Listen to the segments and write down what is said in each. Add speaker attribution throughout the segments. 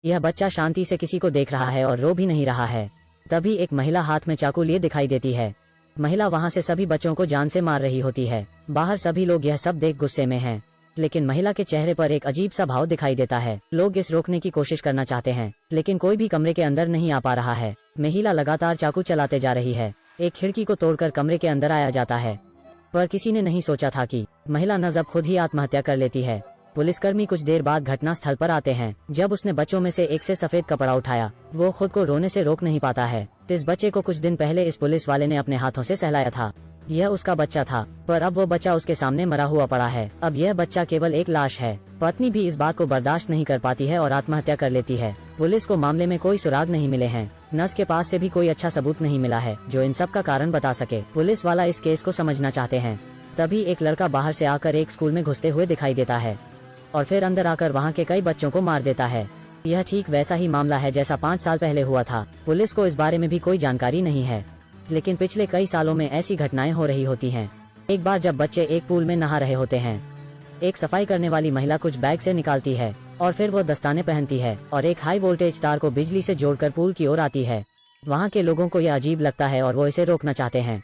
Speaker 1: यह बच्चा शांति से किसी को देख रहा है और रो भी नहीं रहा है। तभी एक महिला हाथ में चाकू लिए दिखाई देती है। महिला वहां से सभी बच्चों को जान से मार रही होती है। बाहर सभी लोग यह सब देख गुस्से में हैं, लेकिन महिला के चेहरे पर एक अजीब सा भाव दिखाई देता है। लोग इस रोकने की कोशिश करना चाहते हैं, लेकिन कोई भी कमरे के अंदर नहीं आ पा रहा है। महिला लगातार चाकू चलाते जा रही है। एक खिड़की को तोड़कर कमरे के अंदर आया जाता है, पर किसी ने नहीं सोचा था कि महिला न जब खुद ही आत्महत्या कर लेती है। पुलिसकर्मी कुछ देर बाद घटना स्थल पर आते हैं। जब उसने बच्चों में से एक से सफेद कपड़ा उठाया, वो खुद को रोने से रोक नहीं पाता है। इस बच्चे को कुछ दिन पहले इस पुलिस वाले ने अपने हाथों से सहलाया था। यह उसका बच्चा था, पर अब वो बच्चा उसके सामने मरा हुआ पड़ा है। अब यह बच्चा केवल एक लाश है। पत्नी भी इस बात को बर्दाश्त नहीं कर पाती है और आत्महत्या कर लेती है। पुलिस को मामले में कोई सुराग नहीं मिले हैं। नर्स के पास से भी कोई अच्छा सबूत नहीं मिला है जो इन सब का कारण बता सके। पुलिस वाला इस केस को समझना चाहते हैं। तभी एक लड़का बाहर से आकर एक स्कूल में घुसते हुए दिखाई देता है और फिर अंदर आकर वहाँ के कई बच्चों को मार देता है। यह ठीक वैसा ही मामला है जैसा 5 साल पहले हुआ था। पुलिस को इस बारे में भी कोई जानकारी नहीं है, लेकिन पिछले कई सालों में ऐसी घटनाएं हो रही होती हैं। एक बार जब बच्चे एक पूल में नहा रहे होते हैं, एक सफाई करने वाली महिला कुछ बैग से निकालती है और फिर वो दस्ताने पहनती है और एक हाई वोल्टेज तार को बिजली से जोड़कर पूल की ओर आती है। वहाँ के लोगों को यह अजीब लगता है और वो इसे रोकना चाहते हैं,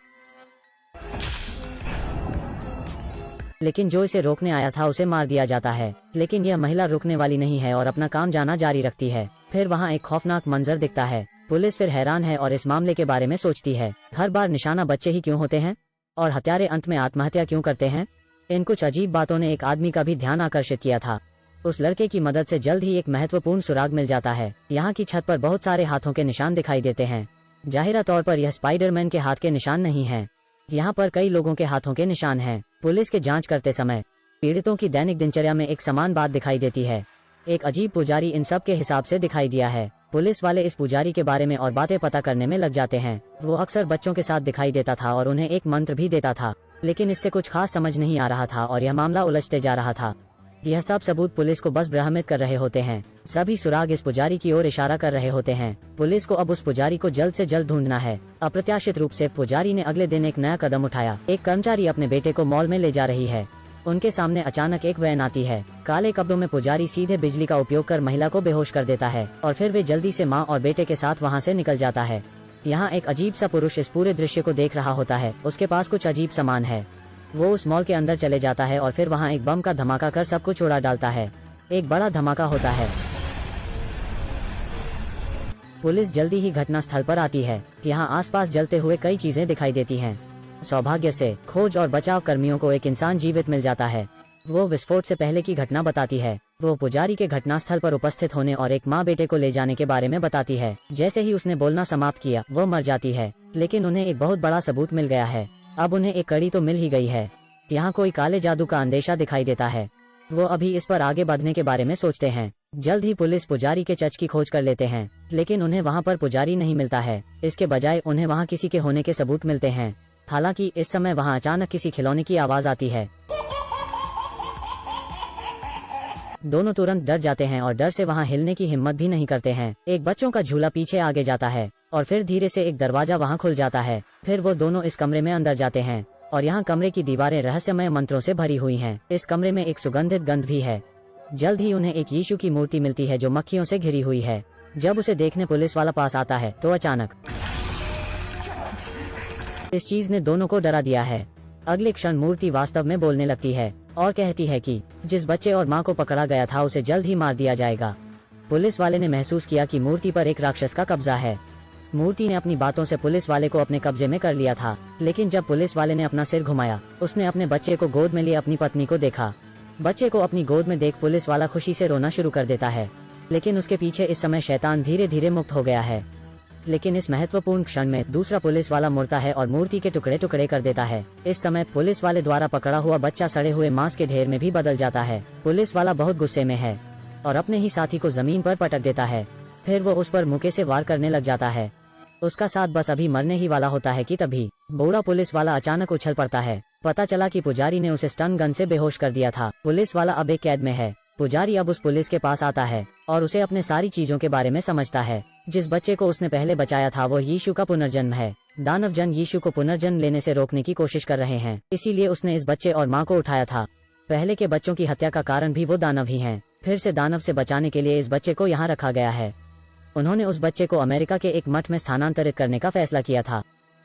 Speaker 1: लेकिन जो इसे रोकने आया था उसे मार दिया जाता है। लेकिन यह महिला रुकने वाली नहीं है और अपना काम जाना जारी रखती है। फिर वहाँ एक खौफनाक मंजर दिखता है। पुलिस फिर हैरान है और इस मामले के बारे में सोचती है। हर बार निशाना बच्चे ही क्यों होते हैं और हत्यारे अंत में आत्महत्या क्यों करते हैं? इन कुछ अजीब बातों ने एक आदमी का भी ध्यान आकर्षित किया था। उस लड़के की मदद से जल्द ही एक महत्वपूर्ण सुराग मिल जाता है। यहाँ की छत पर बहुत सारे हाथों के निशान दिखाई देते हैं। जाहिरा तौर पर यह स्पाइडरमैन के हाथ के निशान नहीं है। यहाँ पर कई लोगों के हाथों के निशान हैं। पुलिस के जांच करते समय पीड़ितों की दैनिक दिनचर्या में एक समान बात दिखाई देती है। एक अजीब पुजारी इन सब के हिसाब से दिखाई दिया है। पुलिस वाले इस पुजारी के बारे में और बातें पता करने में लग जाते हैं। वो अक्सर बच्चों के साथ दिखाई देता था और उन्हें एक मंत्र भी देता था, लेकिन इससे कुछ खास समझ नहीं आ रहा था और यह मामला उलझते जा रहा था। यह सब सबूत पुलिस को बस भ्रमित कर रहे होते हैं। सभी सुराग इस पुजारी की ओर इशारा कर रहे होते हैं। पुलिस को अब उस पुजारी को जल्द से जल्द ढूंढना है। अप्रत्याशित रूप से पुजारी ने अगले दिन एक नया कदम उठाया। एक कर्मचारी अपने बेटे को मॉल में ले जा रही है। उनके सामने अचानक एक वैन आती है। काले कपड़ों में पुजारी सीधे बिजली का उपयोग कर महिला को बेहोश कर देता है और फिर वे जल्दी से माँ और बेटे के साथ वहाँ से निकल जाता है। यहाँ एक अजीब सा पुरुष इस पूरे दृश्य को देख रहा होता है। उसके पास कुछ अजीब सामान है। वो उस मॉल के अंदर चले जाता है और फिर वहाँ एक बम का धमाका कर सब कुछ उड़ा डालता है। एक बड़ा धमाका होता है। पुलिस जल्दी ही घटना स्थल पर आती है। यहाँ आसपास जलते हुए कई चीजें दिखाई देती हैं। सौभाग्य से खोज और बचाव कर्मियों को एक इंसान जीवित मिल जाता है। वो विस्फोट से पहले की घटना बताती है। वो पुजारी के घटनास्थल पर उपस्थित होने और एक माँ बेटे को ले जाने के बारे में बताती है। जैसे ही उसने बोलना समाप्त किया, वो मर जाती है, लेकिन उन्हें एक बहुत बड़ा सबूत मिल गया है। अब उन्हें एक कड़ी तो मिल ही गई है। यहाँ कोई काले जादू का अंदेशा दिखाई देता है। वो अभी इस पर आगे बढ़ने के बारे में सोचते हैं। जल्द ही पुलिस पुजारी के चर्च की खोज कर लेते हैं, लेकिन उन्हें वहाँ पर पुजारी नहीं मिलता है। इसके बजाय उन्हें वहाँ किसी के होने के सबूत मिलते हैं। हालांकि इस समय वहाँ अचानक किसी खिलौने की आवाज आती है। दोनों तुरंत डर जाते हैं और डर से वहाँ हिलने की हिम्मत भी नहीं करते हैं। एक बच्चों का झूला पीछे आगे जाता है और फिर धीरे से एक दरवाजा वहाँ खुल जाता है। फिर वो दोनों इस कमरे में अंदर जाते हैं और यहाँ कमरे की दीवारें रहस्यमय मंत्रों से भरी हुई हैं। इस कमरे में एक सुगंधित गंध भी है। जल्द ही उन्हें एक यीशु की मूर्ति मिलती है जो मक्खियों से घिरी हुई है। जब उसे देखने पुलिस वाला पास आता है तो अचानक इस चीज ने दोनों को डरा दिया है। अगले क्षण मूर्ति वास्तव में बोलने लगती है और कहती है कि जिस बच्चे और माँ को पकड़ा गया था उसे जल्द ही मार दिया जाएगा। पुलिस वाले ने महसूस किया कि मूर्ति पर एक राक्षस का कब्जा है। मूर्ति ने अपनी बातों से पुलिस वाले को अपने कब्जे में कर लिया था, लेकिन जब पुलिस वाले ने अपना सिर घुमाया, उसने अपने बच्चे को गोद में लिए अपनी पत्नी को देखा। बच्चे को अपनी गोद में देख पुलिस वाला खुशी से रोना शुरू कर देता है, लेकिन उसके पीछे इस समय शैतान धीरे धीरे मुक्त हो गया है। लेकिन इस महत्वपूर्ण क्षण में दूसरा पुलिस वाला मुड़ता है और मूर्ति के टुकड़े टुकड़े कर देता है। इस समय पुलिस वाले द्वारा पकड़ा हुआ बच्चा सड़े हुए मांस के ढेर में भी बदल जाता है। पुलिस वाला बहुत गुस्से में है और अपने ही साथी को जमीन पर पटक देता है। फिर वो उस पर मुक्के से वार करने लग जाता है। उसका साथ बस अभी मरने ही वाला होता है कि तभी बूढ़ा पुलिस वाला अचानक उछल पड़ता है। पता चला कि पुजारी ने उसे स्टन गन से बेहोश कर दिया था। पुलिस वाला अब एक कैद में है। पुजारी अब उस पुलिस के पास आता है और उसे अपने सारी चीजों के बारे में समझता है। जिस बच्चे को उसने पहले बचाया था वो यीशु का पुनर्जन्म है। दानव जन यीशु को पुनर्जन्म लेने से रोकने की कोशिश कर रहे हैं, इसीलिए उसने इस बच्चे और माँ को उठाया था। पहले के बच्चों की हत्या का कारण भी वो दानव ही हैं। फिर से दानव से बचाने के लिए इस बच्चे को यहाँ रखा गया है। उन्होंने उस बच्चे को अमेरिका के एक मठ में स्थानांतरित करने का फैसला किया था,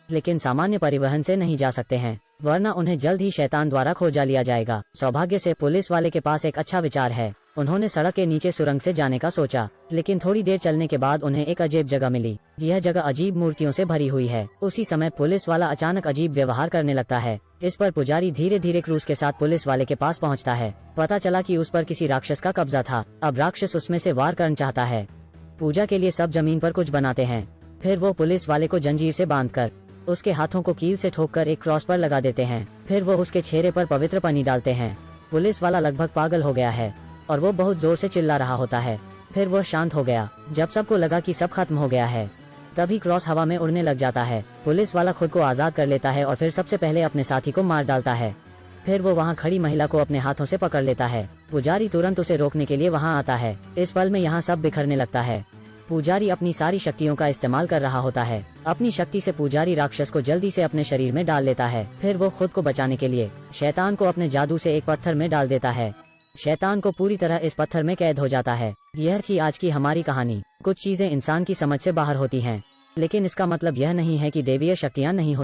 Speaker 1: लेकिन सामान्य परिवहन से नहीं जा सकते हैं, वरना उन्हें जल्द ही शैतान द्वारा खोजा लिया जाएगा। सौभाग्य से पुलिस वाले के पास एक अच्छा विचार है। उन्होंने सड़क के नीचे सुरंग से जाने का सोचा, लेकिन थोड़ी देर चलने के बाद उन्हें एक अजीब जगह मिली। यह जगह अजीब मूर्तियों से भरी हुई है। उसी समय पुलिस वाला अचानक अजीब व्यवहार करने लगता है। इस पर पुजारी धीरे धीरे क्रूस के साथ पुलिस वाले के पास पहुंचता है। पता चला कि उस पर किसी राक्षस का कब्जा था। अब राक्षस उसमें से वार करना चाहता है। पूजा के लिए सब जमीन पर कुछ बनाते हैं। फिर वो पुलिस वाले को जंजीर से बांधकर उसके हाथों को कील से ठोककर एक क्रॉस पर लगा देते हैं। फिर वो उसके चेहरे पर पवित्र पानी डालते हैं। पुलिस वाला लगभग पागल हो गया है और वो बहुत जोर से चिल्ला रहा होता है। फिर वो शांत हो गया। जब सबको लगा कि सब खत्म हो गया है, तभी क्रॉस हवा में उड़ने लग जाता है। पुलिस वाला खुद को आजाद कर लेता है और फिर सबसे पहले अपने साथी को मार डालता है। फिर वो वहाँ खड़ी महिला को अपने हाथों से पकड़ लेता है। पुजारी तुरंत उसे रोकने के लिए वहाँ आता है। इस पल में यहाँ सब बिखरने लगता है। पुजारी अपनी सारी शक्तियों का इस्तेमाल कर रहा होता है। अपनी शक्ति से पुजारी राक्षस को जल्दी से अपने शरीर में डाल लेता है। फिर वो खुद को बचाने के लिए शैतान को अपने जादू से एक पत्थर में डाल देता है। शैतान को पूरी तरह इस पत्थर में कैद हो जाता है। यह थी आज की हमारी कहानी। कुछ चीजें इंसान की समझ से बाहर होती हैं, लेकिन इसका मतलब यह नहीं है कि दैवीय शक्तियाँ नहीं